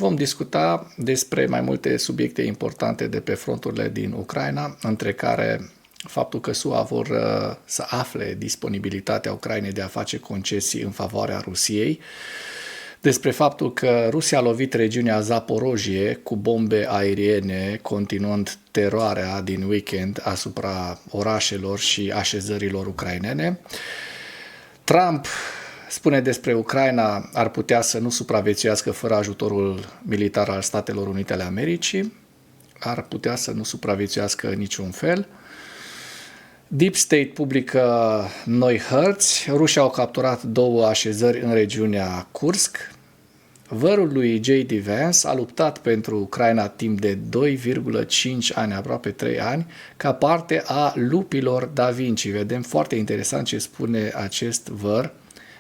Vom discuta despre mai multe subiecte importante de pe fronturile din Ucraina, între care faptul că SUA vor să afle disponibilitatea Ucrainei de a face concesii în favoarea Rusiei, despre faptul că Rusia a lovit regiunea Zaporojie cu bombe aeriene, continuând teroarea din weekend asupra orașelor și așezărilor ucrainene. Trump spune despre Ucraina ar putea să nu supraviețuiască fără ajutorul militar al Statelor Unite ale Americii, ar putea să nu supraviețuiască în niciun fel. Deep State publică noi hărți, rușii au capturat 2 așezări în regiunea Kursk. Vărul lui J.D. Vance a luptat pentru Ucraina timp de 2,5 ani, aproape 3 ani, ca parte a lupilor Da Vinci. Vedem foarte interesant ce spune acest văr,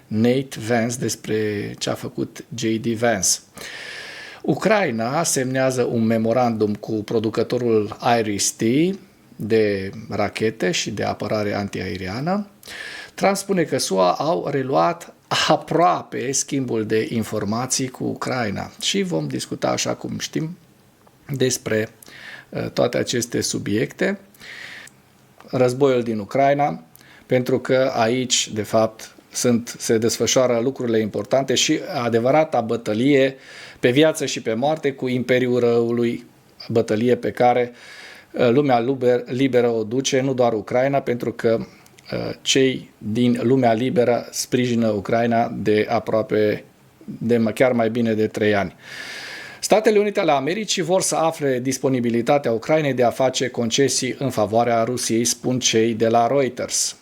Nate Vance, despre ce a făcut J.D. Vance. Ucraina semnează un memorandum cu producătorul Iris-T de rachete și de apărare antiaeriană. Trump spune că SUA au reluat aproape schimbul de informații cu Ucraina și vom discuta, așa cum știm, despre toate aceste subiecte. Războiul din Ucraina, pentru că aici, de fapt, se desfășoară lucrurile importante și adevărata bătălie pe viață și pe moarte cu Imperiul Răului, bătălie pe care lumea liberă o duce, nu doar Ucraina, pentru că cei din lumea liberă sprijină Ucraina de chiar mai bine de 3 ani. Statele Unite ale Americii vor să afle disponibilitatea Ucrainei de a face concesii în favoarea Rusiei, spun cei de la Reuters.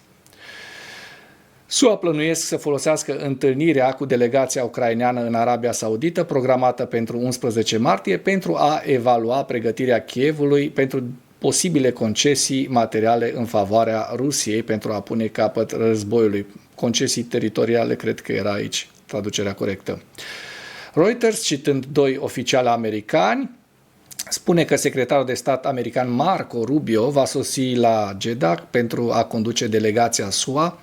SUA plănuiesc să folosească întâlnirea cu delegația ucraineană în Arabia Saudită, programată pentru 11 martie, pentru a evalua pregătirea Kievului pentru posibile concesii materiale în favoarea Rusiei pentru a pune capăt războiului. Concesii teritoriale, cred că era aici traducerea corectă. Reuters, citând 2 oficiali americani, spune că secretarul de stat american Marco Rubio va sosi la Jeddah pentru a conduce delegația SUA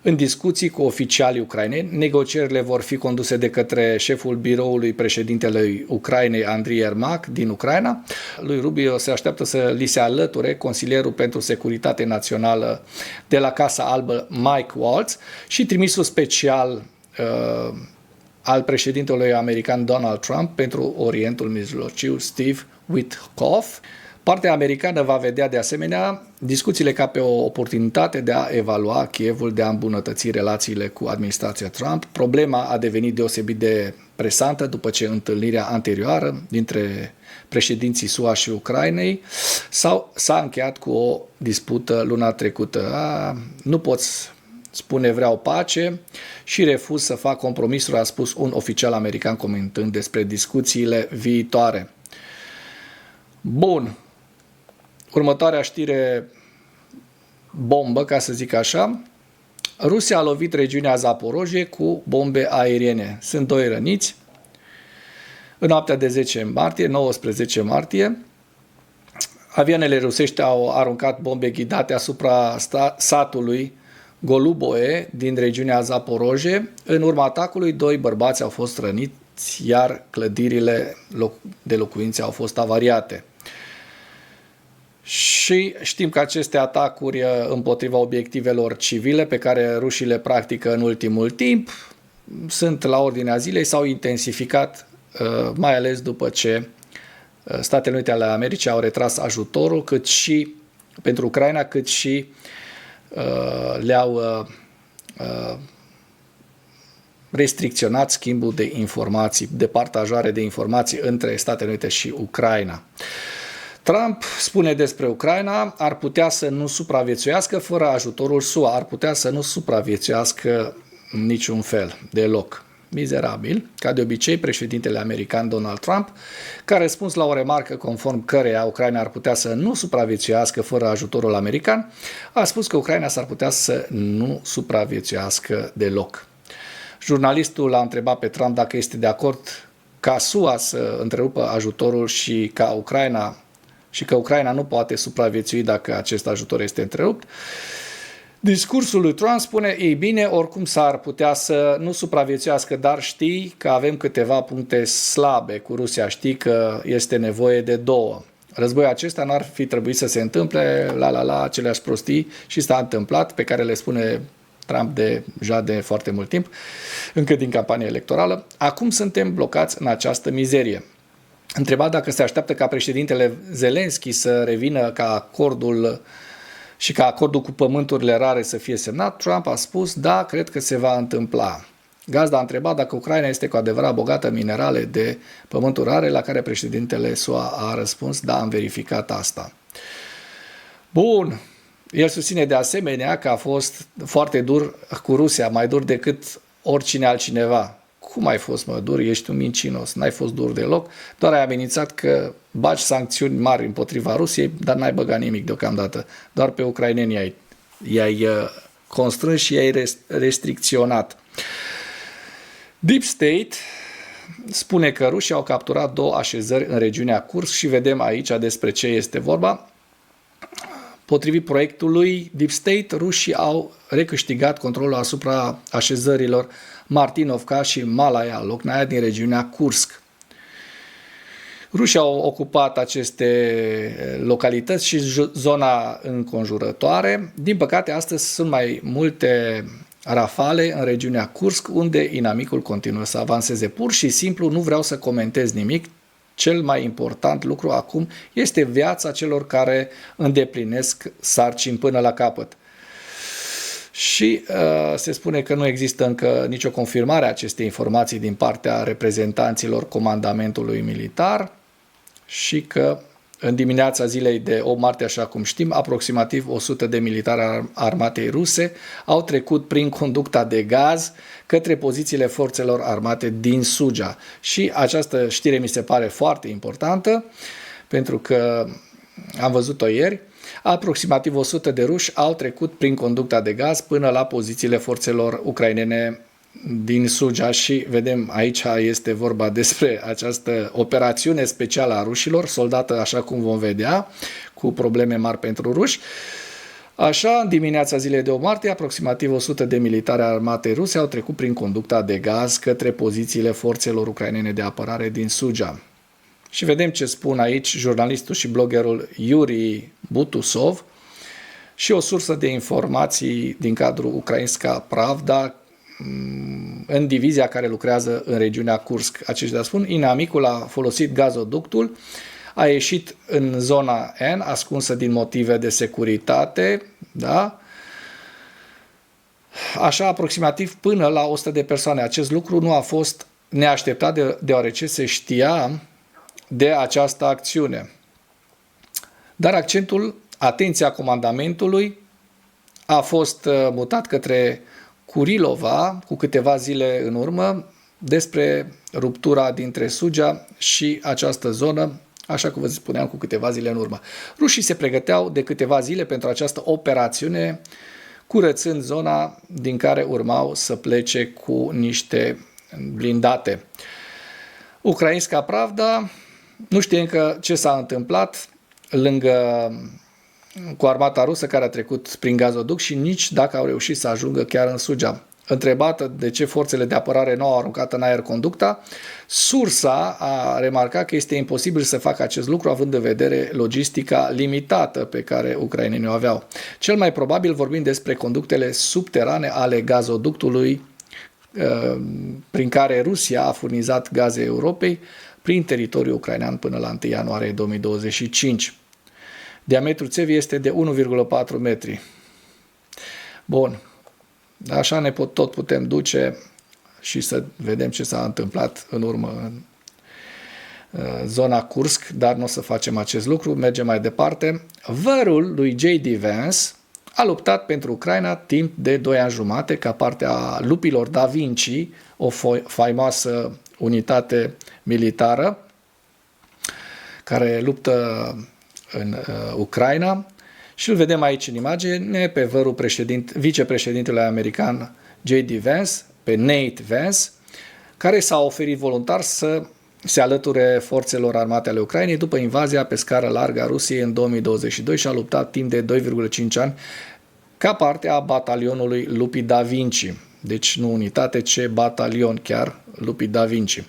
în discuții cu oficialii ucraineni. Negocierile vor fi conduse de către șeful biroului președintelui Ucrainei, Andriy Yermak, din Ucraina. Lui Rubio se așteaptă să li se alăture consilierul pentru securitate națională de la Casa Albă, Mike Waltz, și trimisul special al președintelui american Donald Trump pentru Orientul Mijlociu, Steve Witkoff. Partea americană va vedea de asemenea discuțiile ca pe o oportunitate de a evalua Kievul, de a îmbunătăți relațiile cu administrația Trump. Problema a devenit deosebit de presantă după ce întâlnirea anterioară dintre președinții SUA și Ucrainei s-a încheiat cu o dispută luna trecută. Nu poți spune vreau pace și refuz să fac compromisuri, a spus un oficial american comentând despre discuțiile viitoare. Bun. Următoarea știre bombă, ca să zic așa. Rusia a lovit regiunea Zaporojie cu bombe aeriene. Sunt 2 răniți. În noaptea de 19 martie, avioanele rusești au aruncat bombe ghidate asupra satului Goluboe din regiunea Zaporojie. În urma atacului, 2 bărbați au fost răniți, iar clădirile de locuințe au fost avariate. Și știm că aceste atacuri împotriva obiectivelor civile pe care rușii le practică în ultimul timp sunt la ordinea zilei, s-au intensificat mai ales după ce Statele Unite ale Americii au retras ajutorul cât și pentru Ucraina, cât și le-au restricționat schimbul de informații, de partajare de informații între Statele Unite și Ucraina. Trump spune despre Ucraina, ar putea să nu supraviețuiască fără ajutorul SUA, ar putea să nu supraviețuiască în niciun fel, deloc. Mizerabil, ca de obicei, președintele american Donald Trump, ca răspuns la o remarcă conform căreia Ucraina ar putea să nu supraviețuiască fără ajutorul american, a spus că Ucraina s-ar putea să nu supraviețuiască deloc. Jurnalistul l-a întrebat pe Trump dacă este de acord ca SUA să întrerupă ajutorul și că Ucraina nu poate supraviețui dacă acest ajutor este întrerupt. Discursul lui Trump spune, ei bine, oricum s-ar putea să nu supraviețuiască, dar știi că avem câteva puncte slabe cu Rusia, știi că este nevoie de două. Războiul acesta n-ar fi trebuit să se întâmple, aceleași prostii și s-a întâmplat, pe care le spune Trump deja de foarte mult timp, încă din campania electorală. Acum suntem blocați în această mizerie. Întrebat dacă se așteaptă ca președintele Zelensky să revină ca acordul cu pământurile rare să fie semnat, Trump a spus, da, cred că se va întâmpla. Gazda a întrebat dacă Ucraina este cu adevărat bogată în minerale de pământuri rare, la care președintele SUA a răspuns, da, am verificat asta. Bun, el susține de asemenea că a fost foarte dur cu Rusia, mai dur decât oricine altcineva. Cum ai fost, mă, dur? Ești un mincinos, n-ai fost dur deloc, doar ai amenințat că bagi sancțiuni mari împotriva Rusiei, dar n-ai băgat nimic deocamdată. Doar pe ucraineni i-ai constrâns și i-ai restricționat. Deep State spune că rușii au capturat 2 așezări în regiunea Kursk și vedem aici despre ce este vorba. Potrivit proiectului Deep State, rușii au recâștigat controlul asupra așezărilor Martinovka și Malaya Loknaya din regiunea Kursk. Rușii au ocupat aceste localități și zona înconjurătoare. Din păcate, astăzi sunt mai multe rafale în regiunea Kursk, unde inamicul continuă să avanseze. Pur și simplu nu vreau să comentez nimic. Cel mai important lucru acum este viața celor care îndeplinesc sarcini până la capăt. Și se spune că nu există încă nicio confirmare a acestei informații din partea reprezentanților comandamentului militar și că în dimineața zilei de 8 martie, așa cum știm, aproximativ 100 de militari armatei ruse au trecut prin conducta de gaz către pozițiile forțelor armate din Suja. Și această știre mi se pare foarte importantă, pentru că am văzut-o ieri. Aproximativ 100 de ruși au trecut prin conducta de gaz până la pozițiile forțelor ucrainene din Suja și vedem aici este vorba despre această operațiune specială a rușilor, soldată așa cum vom vedea, cu probleme mari pentru ruși. Așa, în dimineața zilei de 8 martie, aproximativ 100 de militari armate ruse au trecut prin conducta de gaz către pozițiile forțelor ucrainene de apărare din Suja. Și vedem ce spun aici jurnalistul și bloggerul Yuri Butusov și o sursă de informații din cadrul Ukrainska Pravda în divizia care lucrează în regiunea Kursk. Aceștia spun, inamicul a folosit gazoductul, a ieșit în zona N, ascunsă din motive de securitate, da? Așa aproximativ până la 100 de persoane. Acest lucru nu a fost neașteptat deoarece se știa de această acțiune. Dar accentul, atenția comandamentului a fost mutat către Kurilova cu câteva zile în urmă despre ruptura dintre Suja și această zonă, așa cum vă spuneam, cu câteva zile în urmă. Rușii se pregăteau de câteva zile pentru această operațiune, curățând zona din care urmau să plece cu niște blindate. Ukrainska Pravda nu știe încă ce s-a întâmplat cu armata rusă care a trecut prin gazoduct și nici dacă au reușit să ajungă chiar în Suja. Întrebată de ce forțele de apărare nu au aruncat în aer conducta, sursa a remarcat că este imposibil să facă acest lucru având în vedere logistica limitată pe care ucrainenii o aveau. Cel mai probabil vorbim despre conductele subterane ale gazoductului prin care Rusia a furnizat gaze Europei prin teritoriul ucrainean până la 1 ianuarie 2025. Diametrul țevii este de 1,4 metri. Bun. Așa ne tot putem duce și să vedem ce s-a întâmplat în urmă în zona Kursk, dar nu o să facem acest lucru. Mergem mai departe. Vărul lui J.D. Vance a luptat pentru Ucraina timp de 2 ani jumate ca parte a lupilor Da Vinci, o faimoasă unitate militară care luptă în Ucraina și îl vedem aici în imagine pe vărul vicepreședintelui american J.D. Vance, pe Nate Vance, care s-a oferit voluntar să se alăture forțelor armate ale Ucrainei după invazia pe scară largă a Rusiei în 2022 și a luptat timp de 2,5 ani ca parte a batalionului Lupi Da Vinci. Deci nu unitate, ci batalion chiar, Lupi Da Vinci.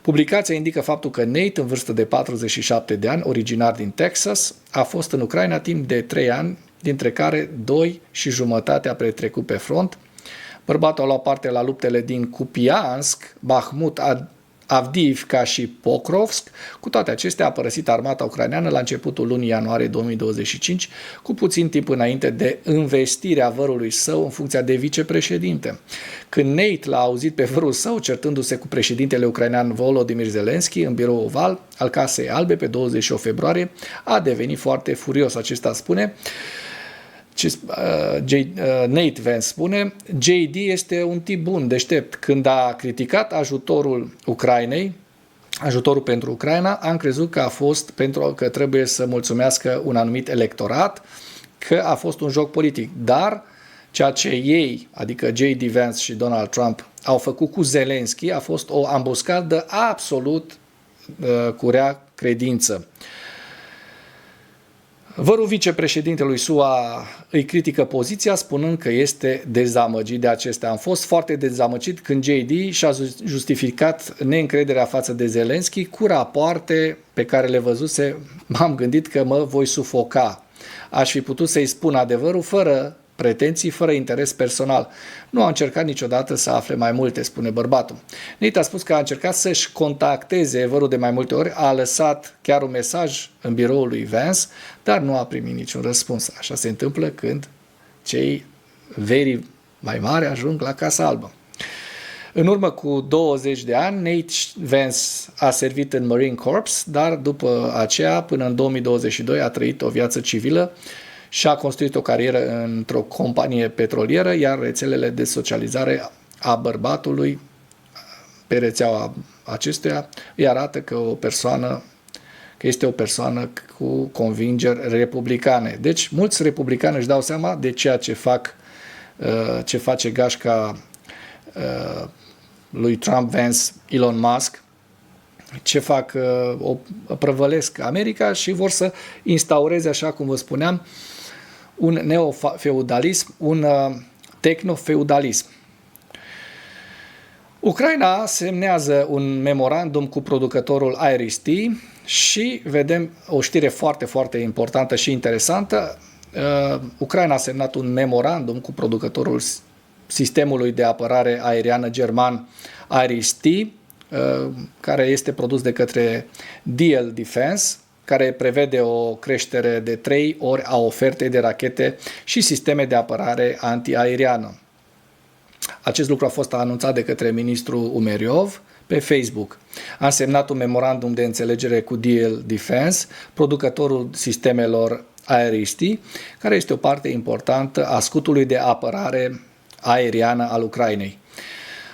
Publicația indică faptul că Nate, în vârstă de 47 de ani, originar din Texas, a fost în Ucraina timp de 3 ani, dintre care 2 și jumătate a petrecut pe front. Bărbatul a luat parte la luptele din Kupiansk, Bahmut, Avdiivka și Pokrovsk. Cu toate acestea a părăsit armata ucraineană la începutul lunii ianuarie 2025, cu puțin timp înainte de învestirea vărului său în funcția de vicepreședinte. Când Nate l-a auzit pe vărul său certându-se cu președintele ucrainean Volodymyr Zelensky în biroul oval al Casei Albe pe 28 februarie, a devenit foarte furios. Acesta spune... Nate Vance spune, JD este un tip bun, deștept. Când a criticat ajutorul Ucrainei, ajutorul pentru Ucraina, am crezut că a fost pentru că trebuie să mulțumească un anumit electorat, că a fost un joc politic. Dar ceea ce ei, adică JD Vance și Donald Trump, au făcut cu Zelensky a fost o ambuscadă absolut cu rea credință. Vărul vicepreședintelui SUA îi critică poziția spunând că este dezamăgit de acestea. Am fost foarte dezamăgit când JD și-a justificat neîncrederea față de Zelensky cu rapoarte pe care le văzuse. M-am gândit că mă voi sufoca. Aș fi putut să-i spun adevărul fără pretenții, fără interes personal. Nu a încercat niciodată să afle mai multe, spune bărbatul. Nate a spus că a încercat să-și contacteze vărul de mai multe ori, a lăsat chiar un mesaj în biroul lui Vance, dar nu a primit niciun răspuns. Așa se întâmplă când cei veri mai mari ajung la Casa Albă. În urmă cu 20 de ani, Nate Vance a servit în Marine Corps, dar după aceea, până în 2022, a trăit o viață civilă și a construit o carieră într-o companie petrolieră, iar rețelele de socializare a bărbatului pe rețeaua acestuia îi arată că este o persoană cu convingeri republicane. Deci, mulți republicani își dau seama de ceea ce face gașca lui Trump, Vance, Elon Musk, ce fac, o prăvălesc America și vor să instaureze, așa cum vă spuneam, un neofeudalism, un tehnofeudalism. Ucraina semnează un memorandum cu producătorul Iris-T și vedem o știre foarte, foarte importantă și interesantă. Ucraina a semnat un memorandum cu producătorul sistemului de apărare aeriană german Iris-T, care este produs de către DL Defense, care prevede o creștere de 3 ori a ofertei de rachete și sisteme de apărare antiaeriană. Acest lucru a fost anunțat de către ministrul Umeriov pe Facebook. A semnat un memorandum de înțelegere cu DL Defense, producătorul sistemelor Iris-T, care este o parte importantă a scutului de apărare aeriană al Ucrainei.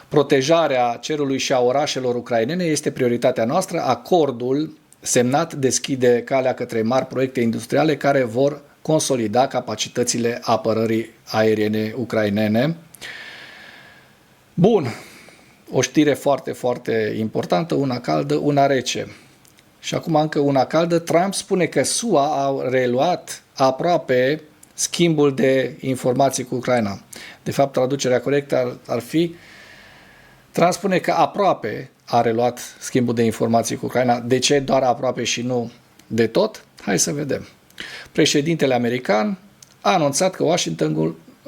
Protejarea cerului și a orașelor ucrainene este prioritatea noastră. Acordul semnat deschide calea către mari proiecte industriale care vor consolida capacitățile apărării aeriene ucrainene. Bun, o știre foarte, foarte importantă, una caldă, una rece. Și acum încă una caldă. Trump spune că SUA au reluat aproape schimbul de informații cu Ucraina. De fapt, traducerea corectă ar fi: Trump spune că aproape a reluat schimbul de informații cu Ucraina. De ce doar aproape și nu de tot? Hai să vedem. Președintele american a anunțat că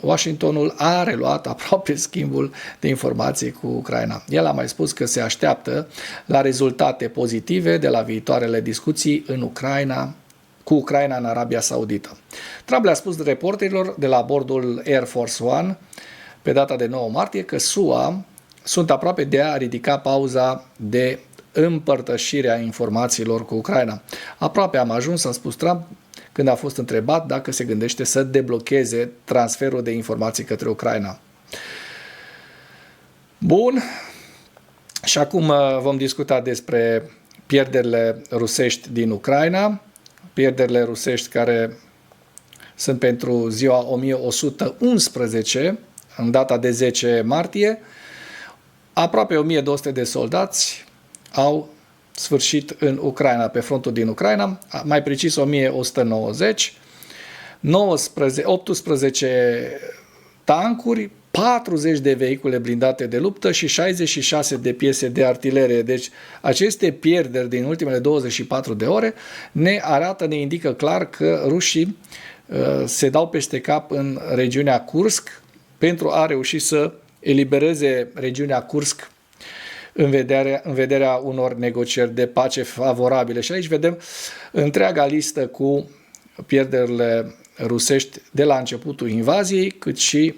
Washingtonul a reluat aproape schimbul de informații cu Ucraina. El a mai spus că se așteaptă la rezultate pozitive de la viitoarele discuții cu Ucraina în Arabia Saudită. Trump le-a spus reporterilor de la bordul Air Force One pe data de 9 martie că SUA sunt aproape de a ridica pauza de împărtășire a informațiilor cu Ucraina. Aproape am ajuns, a spus Trump, când a fost întrebat dacă se gândește să deblocheze transferul de informații către Ucraina. Bun, și acum vom discuta despre pierderile rusești din Ucraina, pierderile rusești care sunt pentru ziua 1111, în data de 10 martie, aproape 1200 de soldați au sfârșit în Ucraina, pe frontul din Ucraina, mai precis 1190. 18 tancuri, 40 de vehicule blindate de luptă și 66 de piese de artilerie. Deci aceste pierderi din ultimele 24 de ore ne arată, ne indică clar că rușii se dau peste cap în regiunea Kursk pentru a reuși să elibereze regiunea Kursk în vederea unor negocieri de pace favorabile. Și aici vedem întreaga listă cu pierderile rusești de la începutul invaziei, cât și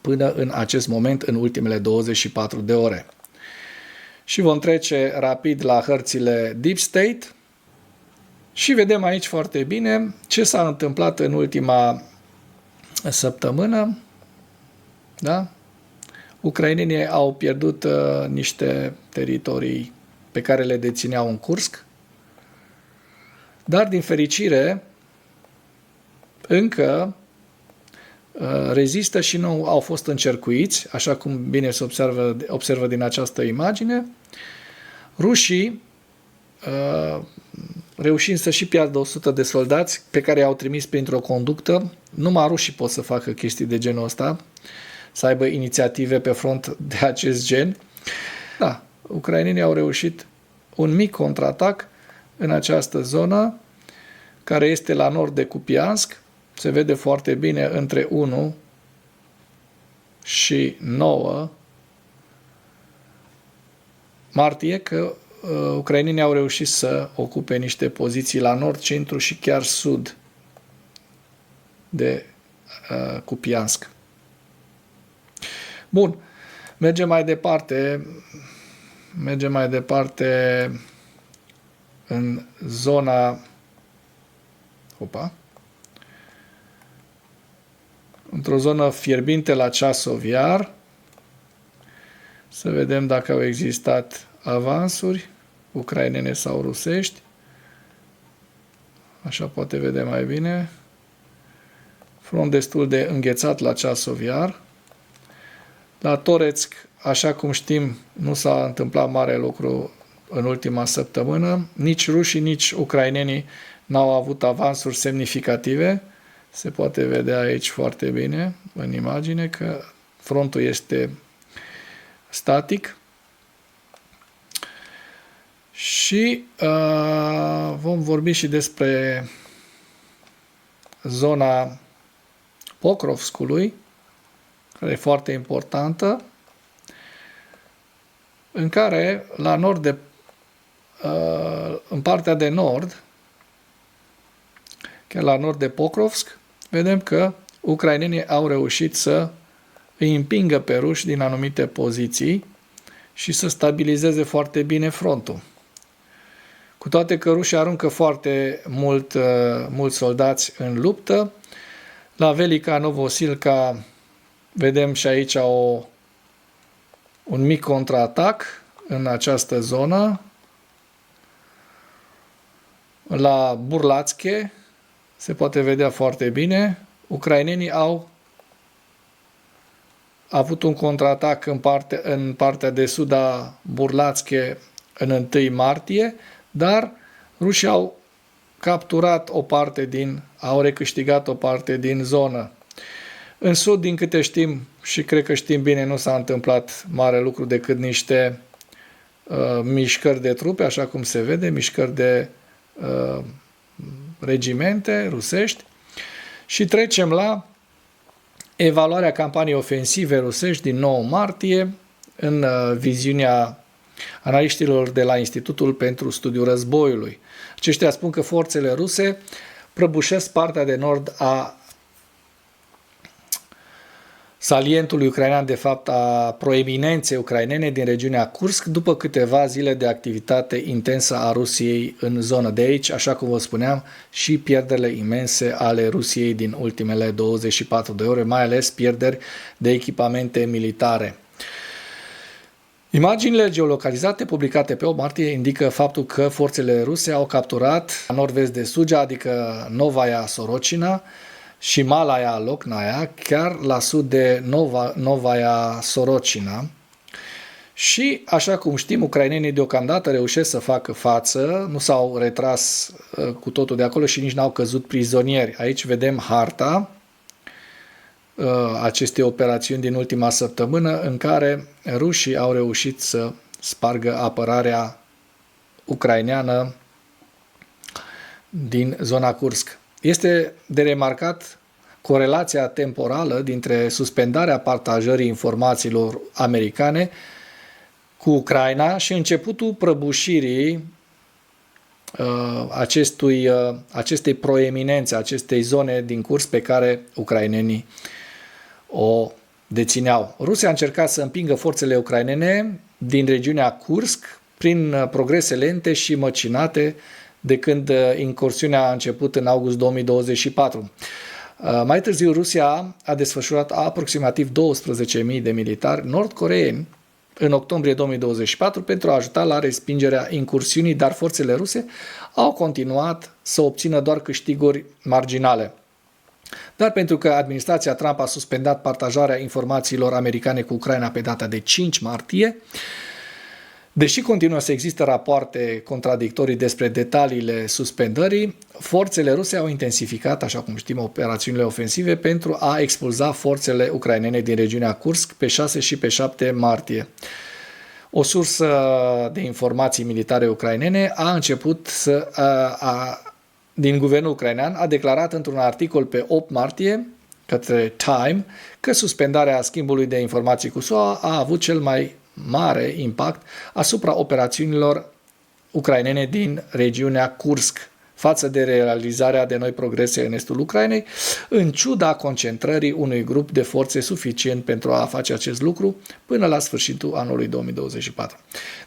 până în acest moment, în ultimele 24 de ore. Și vom trece rapid la hărțile Deep State și vedem aici foarte bine ce s-a întâmplat în ultima săptămână. Da? Ucrainenii au pierdut niște teritorii pe care le dețineau în Kursk, dar din fericire încă rezistă și nu au fost încercuiți, așa cum bine se observă din această imagine. Rușii, reușind să și piardă 100 de soldați pe care i-au trimis printr-o conductă, numai rușii pot să facă chestii de genul ăsta, să aibă inițiative pe front de acest gen. Da, ucrainenii au reușit un mic contraatac în această zonă, care este la nord de Kupiansk. Se vede foarte bine între 1 și 9 martie că ucrainenii au reușit să ocupe niște poziții la nord, centru și chiar sud de Kupiansk. Bun, mergem mai departe în zona într-o zonă fierbinte la Ceasov Iar. Să vedem dacă au existat avansuri ucrainene sau rusești. Așa poate vedem mai bine. Front destul de înghețat la Ceasov Iar. La Toretsk, așa cum știm, nu s-a întâmplat mare lucru în ultima săptămână. Nici rușii, nici ucrainenii n-au avut avansuri semnificative. Se poate vedea aici foarte bine în imagine că frontul este static. Și vom vorbi și despre zona Pokrovskului, care e foarte importantă, în care la nord în partea de nord, chiar la nord de Pokrovsk, vedem că ucrainenii au reușit să îi împingă pe ruși din anumite poziții și să stabilizeze foarte bine frontul. Cu toate că rușii aruncă foarte mulți soldați în luptă, la Velika Novosilka vedem și aici un mic contraatac în această zonă. La Burlatske se poate vedea foarte bine. Ucrainenii au avut un contraatac în partea de sud a Burlatske în 1 martie, dar rușii au capturat au recâștigat o parte din zonă. În sud, din câte știm și cred că știm bine, nu s-a întâmplat mare lucru decât niște mișcări de trupe, așa cum se vede, mișcări de regimente rusești. Și trecem la evaluarea campaniei ofensive rusești din 9 martie în viziunea analiștilor de la Institutul pentru Studiul Războiului. Aceștia spun că forțele ruse prăbușesc partea de nord a salientului ucrainean, de fapt a proeminenței ucrainene din regiunea Kursk, după câteva zile de activitate intensă a Rusiei în zonă. De aici, așa cum vă spuneam, și pierderile imense ale Rusiei din ultimele 24 de ore, mai ales pierderi de echipamente militare. Imaginile geolocalizate publicate pe 8 martie indică faptul că forțele ruse au capturat nord-vest de Suja, adică Novaya Sorocina, și Malaya Loknaya, chiar la sud de Novaya Sorocina. Și, așa cum știm, ucrainenii deocamdată reușesc să facă față, nu s-au retras cu totul de acolo și nici n-au căzut prizonieri. Aici vedem harta acestei operațiuni din ultima săptămână în care rușii au reușit să spargă apărarea ucraineană din zona Kursk. Este de remarcat corelația temporală dintre suspendarea partajării informațiilor americane cu Ucraina și începutul prăbușirii acestei proeminențe, acestei zone din curs pe care ucrainenii o dețineau. Rusia a încercat să împingă forțele ucrainene din regiunea Kursk prin progrese lente și măcinate de când incursiunea a început în august 2024. Mai târziu, Rusia a desfășurat aproximativ 12.000 de militari nord-coreeni în octombrie 2024 pentru a ajuta la respingerea incursiunii, dar forțele ruse au continuat să obțină doar câștiguri marginale. Dar pentru că administrația Trump a suspendat partajarea informațiilor americane cu Ucraina pe data de 5 martie, deși continuă să existe rapoarte contradictorii despre detaliile suspendării, forțele ruse au intensificat, așa cum știm, operațiunile ofensive pentru a expulza forțele ucrainene din regiunea Kursk pe 6 și pe 7 martie. O sursă de informații militare ucrainene din guvernul ucrainean a declarat într-un articol pe 8 martie către Time că suspendarea schimbului de informații cu SUA a avut cel mai mare impact asupra operațiunilor ucrainene din regiunea Kursk față de realizarea de noi progrese în estul Ucrainei, în ciuda concentrării unui grup de forțe suficient pentru a face acest lucru până la sfârșitul anului 2024.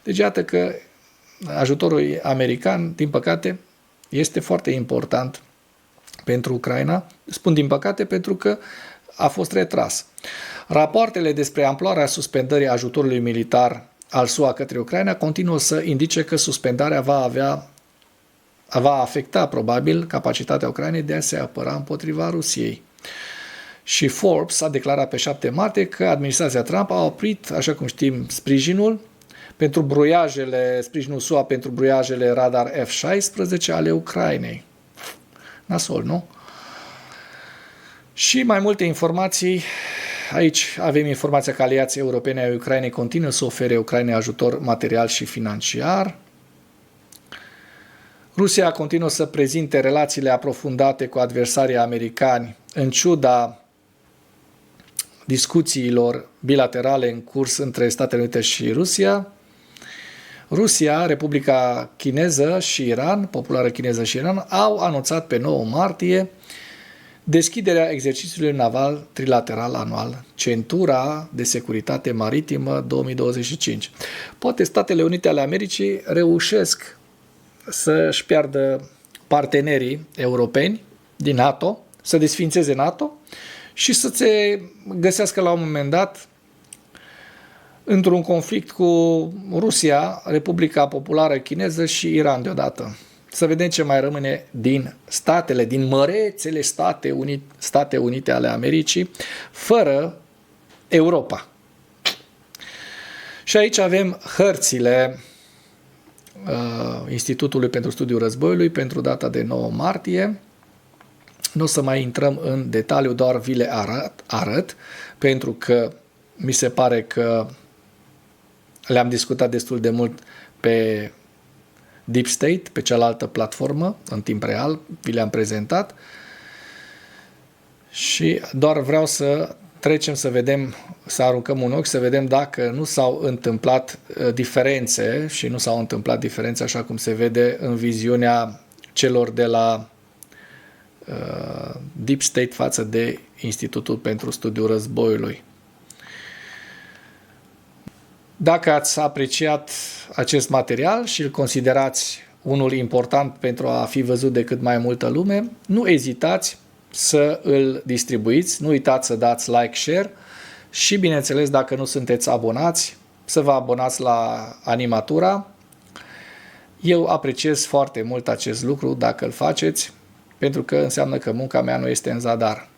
Deci iată că ajutorul american, din păcate, este foarte important pentru Ucraina. Spun din păcate pentru că a fost retras. Rapoartele despre amploarea suspendării ajutorului militar al SUA către Ucraina continuă să indice că suspendarea va afecta probabil capacitatea Ucrainei de a se apăra împotriva Rusiei. Și Forbes a declarat pe 7 martie că administrația Trump a oprit, așa cum știm, sprijinul SUA pentru bruiajele radar F-16 ale Ucrainei. Nasol, nu? Și mai multe informații. Aici avem informația că aliații europene ai Ucrainei continuă să ofere Ucrainei ajutor material și financiar. Rusia continuă să prezinte relațiile aprofundate cu adversarii americani în ciuda discuțiilor bilaterale în curs între Statele Unite și Rusia. Rusia, Republica Chineză și Iran, Populară Chineză și Iran, au anunțat pe 9 martie deschiderea exercițiului naval trilateral anual, Centura de Securitate Maritimă 2025. Poate Statele Unite ale Americii reușesc să-și piardă partenerii europeni din NATO, să desfințeze NATO și să se găsească la un moment dat într-un conflict cu Rusia, Republica Populară Chineză și Iran deodată. Să vedem ce mai rămâne din mărețele State Unite ale Americii, fără Europa. Și aici avem hărțile Institutului pentru Studiul Războiului pentru data de 9 martie. Nu o să mai intrăm în detaliu, doar vi le arăt, pentru că mi se pare că le-am discutat destul de mult pe Deep State, pe cealaltă platformă, în timp real, vi le-am prezentat și doar vreau să trecem să vedem, să aruncăm un ochi, să vedem dacă nu s-au întâmplat diferențe și nu s-au întâmplat diferențe așa cum se vede în viziunea celor de la Deep State față de Institutul pentru Studiul Războiului. Dacă ați apreciat acest material și îl considerați unul important pentru a fi văzut de cât mai multă lume, nu ezitați să îl distribuiți, nu uitați să dați like, share și, bineînțeles, dacă nu sunteți abonați, să vă abonați la Animatura. Eu apreciez foarte mult acest lucru dacă îl faceți, pentru că înseamnă că munca mea nu este în zadar.